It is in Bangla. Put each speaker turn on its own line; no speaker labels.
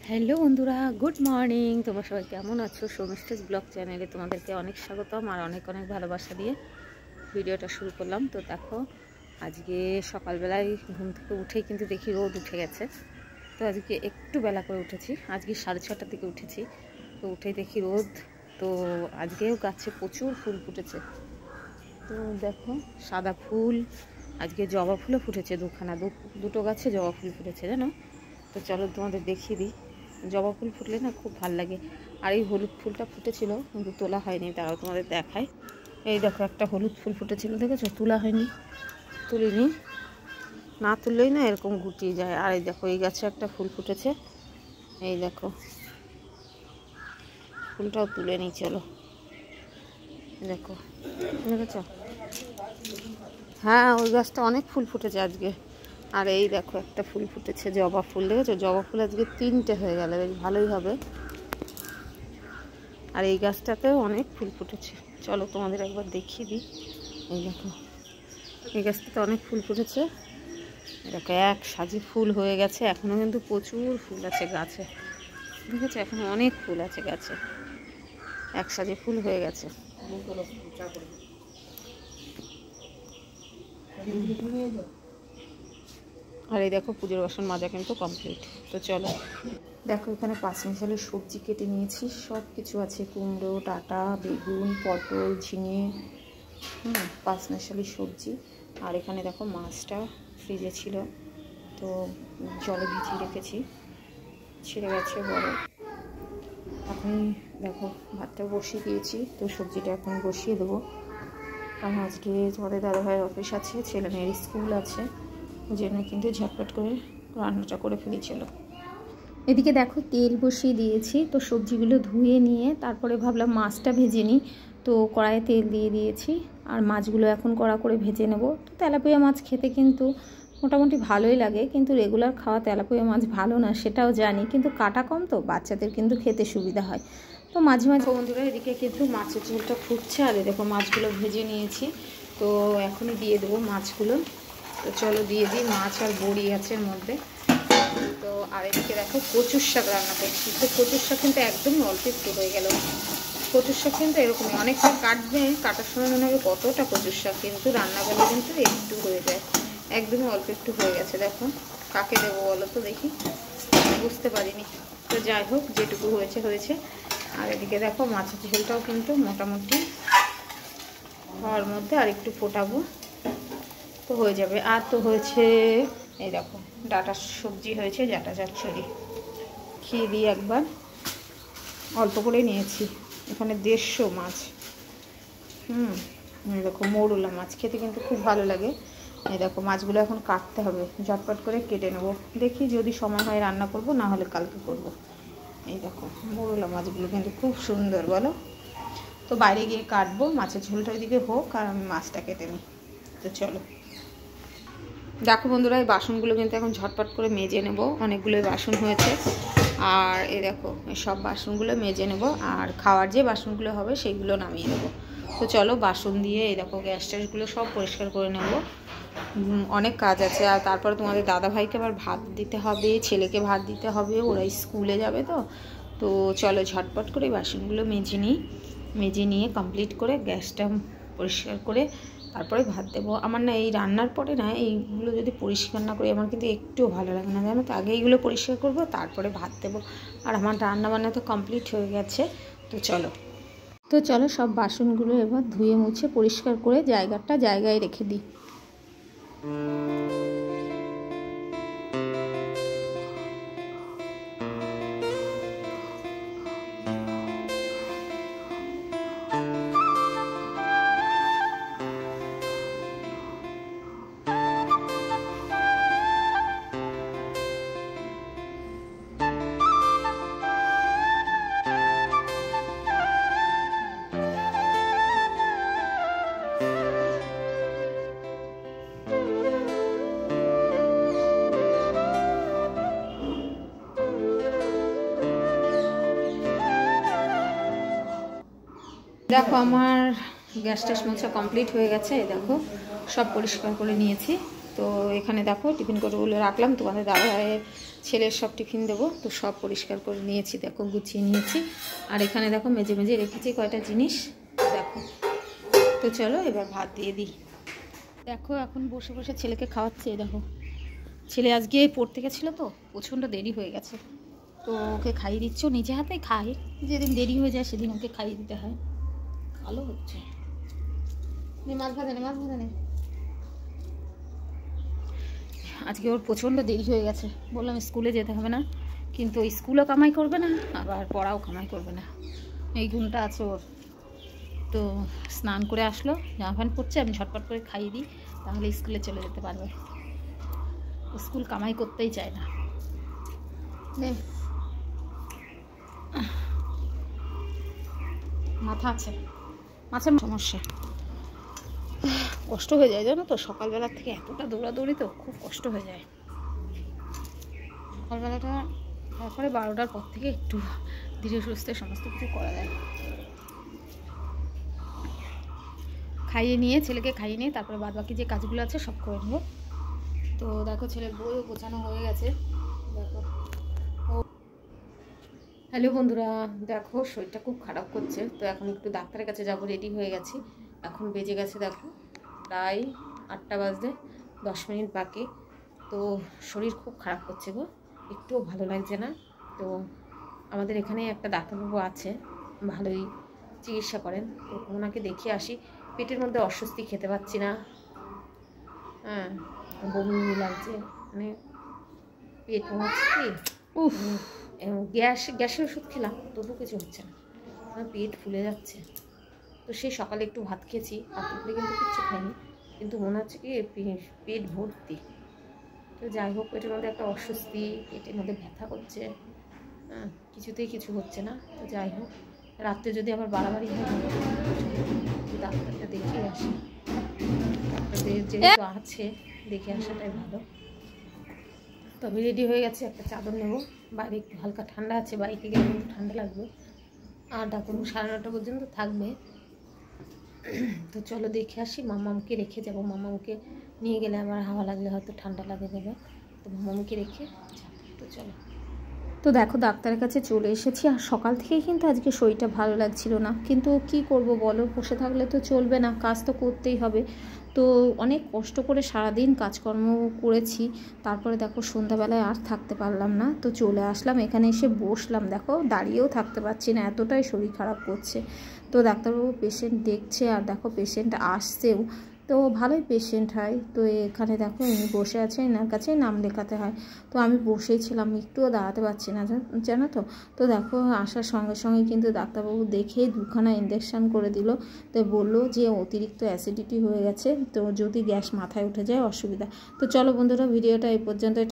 হ্যালো বন্ধুরা, গুড মর্নিং। তোমরা সবাই কেমন আছো? সৌমিষ্টিজ ব্লগ চ্যানেলে তোমাদেরকে অনেক স্বাগতম আর অনেক অনেক ভালোবাসা দিয়ে ভিডিওটা শুরু করলাম। তো দেখো, আজকে সকালবেলায় ঘুম থেকে উঠেই কিন্তু দেখি রোদ উঠে গেছে। তো আজকে একটু বেলা করে উঠেছি, আজকে 6:30টার দিকে উঠেছি। তো উঠেই দেখি রোদ। তো আজকেও গাছে প্রচুর ফুল ফুটেছে। তো দেখো, সাদা ফুল, আজকে জবা ফুলও ফুটেছে দুটো গাছে জবা ফুল ফুটেছে, জানো। তো চলো তোমাদের দেখিয়ে দিই। জবা ফুল ফুটলে না খুব ভাল লাগে। আর এই হলুদ ফুলটা ফুটেছিল কিন্তু তোলা হয়নি, তারাও তোমাদের দেখায়। এই দেখো, একটা হলুদ ফুল ফুটেছিল, দেখেছো? তোলা হয়নি, তুলিনি। না তুললেই না এরকম গুটিয়ে যায়। আর এই দেখো, এই গাছে একটা ফুল ফুটেছে, এই দেখো, ফুলটাও তুলে নিই। চলো দেখো, দেখেছো? হ্যাঁ, ওই গাছটা অনেক ফুল ফুটেছে আজকে। আর এই দেখো, একটা ফুল ফুটেছে, জবা ফুল, দেখেছো? জবা ফুল আজকে 3টে হয়ে গেল, বেশ ভালোই হবে। আর এই গাছটাতেও অনেক ফুল ফুটেছে। চলো তোমাদের একবার দেখিয়ে দিই। এই দেখো, এই গাছটাতে অনেক ফুল ফুটেছে। দেখো, এক সাজি ফুল হয়ে গেছে। এখনও কিন্তু প্রচুর ফুল আছে গাছে, দেখেছো? এখনো অনেক ফুল আছে গাছে, এক সাজি ফুল হয়ে গেছে। আর এই দেখো, পুজোর বাসন মাজা কিন্তু কমপ্লিট। তো চলো দেখো, এখানে 5 মিশালি সবজি কেটে নিয়েছি, সব কিছু আছে। কুমড়ো, ডাঁটা, বেগুন, পটল, ঝিঙে, 5 মিশালি সবজি। আর এখানে দেখো, মাছটা ফ্রিজে ছিল, তো জলে ভিজিয়ে রেখেছি, ছিঁড়ে গেছে বড়। এখন দেখো, ভাতটা বসিয়ে দিয়েছি, তো সবজিটা এখন বসিয়ে দেবো। কারণ আজকে তোমাদের দাদাভাইয়ের অফিস আছে, ছেলে মেয়ের স্কুল আছে, ওই জন্য কিন্তু ঝটপট করে রান্নাটা করে ফেলেছিল। এদিকে দেখো, তেল বসিয়ে দিয়েছি, তো সবজিগুলো ধুয়ে নিয়ে তারপরে ভাবলাম মাছটা ভেজে নিই। তো কড়াইয়ে তেল দিয়ে দিয়েছি, আর মাছগুলো এখন কড়া করে ভেজে নেব। তো তেলাপিয়া মাছ খেতে কিন্তু মোটামুটি ভালোই লাগে, কিন্তু রেগুলার খাওয়া তেলাপিয়া মাছ ভালো না সেটাও জানি, কিন্তু কাটা কম তো বাচ্চাদের কিন্তু খেতে সুবিধা হয়। তো মাঝে মাঝে বন্ধুরা, এদিকে কিন্তু মাছের ঝোলটা ফুটছে, আর দেখো মাছগুলো ভেজে নিয়েছি। তো এখনই দিয়ে দেবো মাছগুলো। তো চলো দিয়ে দিই। মাছ আর বড়ি আছে এর মধ্যে। তো আর এদিকে দেখো, কচুর শাক রান্না করছি। তো কচুর শাক কিন্তু একদম অল্প একটু হয়ে গেল। কচুর শাক কিন্তু এরকমই, অনেকটা কাটবে, কাটার সময় মনে হবে কতটা কচুর শাক, কিন্তু রান্নাবেলা কিন্তু একটু হয়ে যায়, একদমই অল্প একটু হয়ে গেছে। দেখো, কাকে দেবো বলো তো দেখি, বুঝতে পারিনি। তো যাই হোক, যেটুকু হয়েছে হয়েছে। আর এদিকে দেখো, মাছের ঝোলটাও কিন্তু মোটামুটি হওয়ার মধ্যে, আর একটু ফোটাবো তো হয়ে যাবে। আর তো হয়েছে, এই দেখো, ডাঁটার সবজি হয়েছে, ডাঁটা চচ্চড়ি। খেয়ে দিই একবার, অল্প করে নিয়েছি, এখানে 150 মাছ। এই দেখো, মৌরলা মাছ খেতে কিন্তু খুব ভালো লাগে। এই দেখো, মাছগুলো এখন কাটতে হবে, ঝটপট করে কেটে নেবো। দেখি যদি সময় হয় রান্না করব, না হলে কালকে করব। এই দেখো, মৌরলা মাছগুলো কিন্তু খুব সুন্দর, বলো। তো বাইরে গিয়ে কাটবো, মাছের ঝোলটা ওইদিকে হোক আর আমি মাছটা কেটে নিই। তো চলো দেখো বন্ধুরা, এই বাসনগুলো কিন্তু এখন ঝটপট করে মেজে নেব, অনেকগুলোই বাসন হয়েছে। আর এই দেখো, এই সব বাসনগুলো মেজে নেব, আর খাওয়ার যে বাসনগুলো হবে সেইগুলো নামিয়ে নেব। তো চলো, বাসন দিয়ে এই দেখো গ্যাস ট্যাসগুলো সব পরিষ্কার করে নেব। অনেক কাজ আছে। আর তারপরে তোমাদের দাদাভাইকে আবার ভাত দিতে হবে, ছেলেকে ভাত দিতে হবে, ওরা স্কুলে যাবে। তো চলো ঝটপট করে বাসনগুলো মেজে নিই। মেজে নিয়ে কমপ্লিট করে গ্যাসটা পরিষ্কার করে তারপরে ভাত দেবো। আমার না এই রান্নার পরে না এইগুলো যদি পরিষ্কার না করি, আমার কিন্তু একটুও ভালো লাগে না, জানো তো। আগে এইগুলো পরিষ্কার করব, তারপরে ভাত দেবো। আর আমার রান্না বান্না তো কমপ্লিট হয়ে গেছে। তো চলো সব বাসনগুলো এবার ধুয়ে মুছে পরিষ্কার করে জায়গায় রেখে দিই। দেখো, আমার গ্যাস ট্যাস মোছা কমপ্লিট হয়ে গেছে। দেখো, সব পরিষ্কার করে নিয়েছি। তো এখানে দেখো টিফিন কোটোগুলো রাখলাম, তোমাদের দাদাভাইয়ের ছেলের সব টিফিন দেবো, তো সব পরিষ্কার করে নিয়েছি, দেখো গুছিয়ে নিয়েছি। আর এখানে দেখো মেজে মেজে রেখেছি কয়টা জিনিস, দেখো। তো চলো এবার ভাত দিয়ে দিই। দেখো এখন বসে বসে ছেলেকে খাওয়াচ্ছে। দেখো ছেলে আজকে পড়তে গেছিলো তো প্রচণ্ড দেরি হয়ে গেছে, তো ওকে খাইয়ে দিচ্ছ, নিজে হাতেই খায়, যেদিন দেরি হয়ে যায় সেদিন ওকে খাইয়ে দিতে হয়। ভালো হচ্ছে, মাছ ভাজা নে, মাছ ভাজা নে। আজকে ওর প্রচণ্ড দেরি হয়ে গেছে, বললাম স্কুলে যেতে হবে না, কিন্তু ওই স্কুলও কামাই করবে না আবার পড়াও কামাই করবে না, এই গুণটা আছে ওর। তো স্নান করে আসলো, জামা প্যান্ট পরছে, আমি ঝটপট করে খাইয়ে দিই, তাহলে স্কুলে চলে যেতে পারবে। স্কুল কামাই করতেই চায় না। মাথা আছে, মাছের সমস্যা, কষ্ট হয়ে যায় জানো তো, সকালবেলার থেকে এতটা দৌড়াদৌড়ি তো খুব কষ্ট হয়ে যায়। সকালবেলাটা তারপরে 12টার পর থেকে একটু ধীরে সুস্থে সমস্ত কিছু করা যায়। খাইয়ে নিয়ে, ছেলেকে খাইয়ে নিয়ে তারপরে বাদ বাকি যে কাজগুলো আছে সব করে নেবো। তো দেখো ছেলের বইও গোছানো হয়ে গেছে। দেখো হ্যালো বন্ধুরা, দেখো শরীরটা খুব খারাপ করছে, তো এখন একটু ডাক্তারের কাছে যাবো, রেডি হয়ে গেছি। এখন বেজে গেছে দেখো প্রায় 8টা বাজতে 10 মিনিট বাকি। তো শরীর খুব খারাপ করছে গো, একটুও ভালো লাগছে না। তো আমাদের এখানে একটা ডাক্তারবাবু আছে, ভালোই চিকিৎসা করেন, তো ওনাকে দেখিয়ে আসি। পেটের মধ্যে অস্বস্তি, খেতে পাচ্ছি না, হ্যাঁ বমি লাগছে, মানে পেট মনে হচ্ছে কি গ্যাসের ওষুধ খেলাম তবু কিছু হচ্ছে না, আমার পেট ফুলে যাচ্ছে। তো সেই সকালে একটু ভাত খেয়েছি, আর দুপুরে কিন্তু কিচ্ছু খাইনি, কিন্তু মনে হচ্ছে কি পেট ভর্তি। তো যাই হোক, পেটের মধ্যে একটা অস্বস্তি, পেটের মধ্যে ব্যথা করছে, হ্যাঁ কিছুতেই কিছু হচ্ছে না। তো যাই হোক, রাত্রে যদি আবার বাড়াবাড়ি হয় ডাক্তারটা দেখিয়ে আসি, ডাক্তারদের যেহেতু আছে দেখে আসাটাই ভালো। তবে রেডি হয়ে গেছে, একটা চাদর নেব, বাইরে একটু হালকা ঠান্ডা আছে, বাইকে গেলে কিন্তু ঠান্ডা লাগবে। আর ডাক্তারবাবু 9:30 পর্যন্ত থাকবে। তো চলো দেখে আসি, মামামকে রেখে যাব, মামামকে নিয়ে গেলে আবার হাওয়া লাগলে হয়তো ঠান্ডা লাগে দেবে, তো মামামকে রেখে যাবো। তো চলো। তো দেখো ডাক্তারের কাছে চলে এসেছি, আর সকাল থেকেই কিন্তু আজকে শরীরটা ভালো লাগছিল না, কিন্তু কি করব বলো, বসে থাকলে তো চলবে না, কাজ তো করতেই হবে। তো অনেক কষ্ট করে সারাদিন কাজকর্ম করেছি, তারপরে দেখো সন্ধ্যাবেলায় আর থাকতে পারলাম না, তো চলে আসলাম, এখানে এসে বসলাম। দেখো দাঁড়িয়েও থাকতে পারছি না, এতটাই শরীর খারাপ করছে। তো ডাক্তারবাবু পেশেন্ট দেখছে, আর দেখো পেশেন্ট আসছেও, তো ভালোই পেশেন্ট হয়। তো এখানে দেখো উনি বসে আছে, এনার কাছেই নাম লেখাতে হয়। তো আমি বসেই ছিলাম, একটুও দাঁড়াতে পারছি না জানো তো। তো দেখো আসার সঙ্গে সঙ্গে কিন্তু ডাক্তারবাবু দেখেই 2খানা ইঞ্জেকশান করে দিল। তো বললো যে অতিরিক্ত অ্যাসিডিটি হয়ে গেছে, তো যদি গ্যাস মাথায় উঠে যায় অসুবিধা। তো চলো বন্ধুরা, ভিডিওটা এই পর্যন্ত।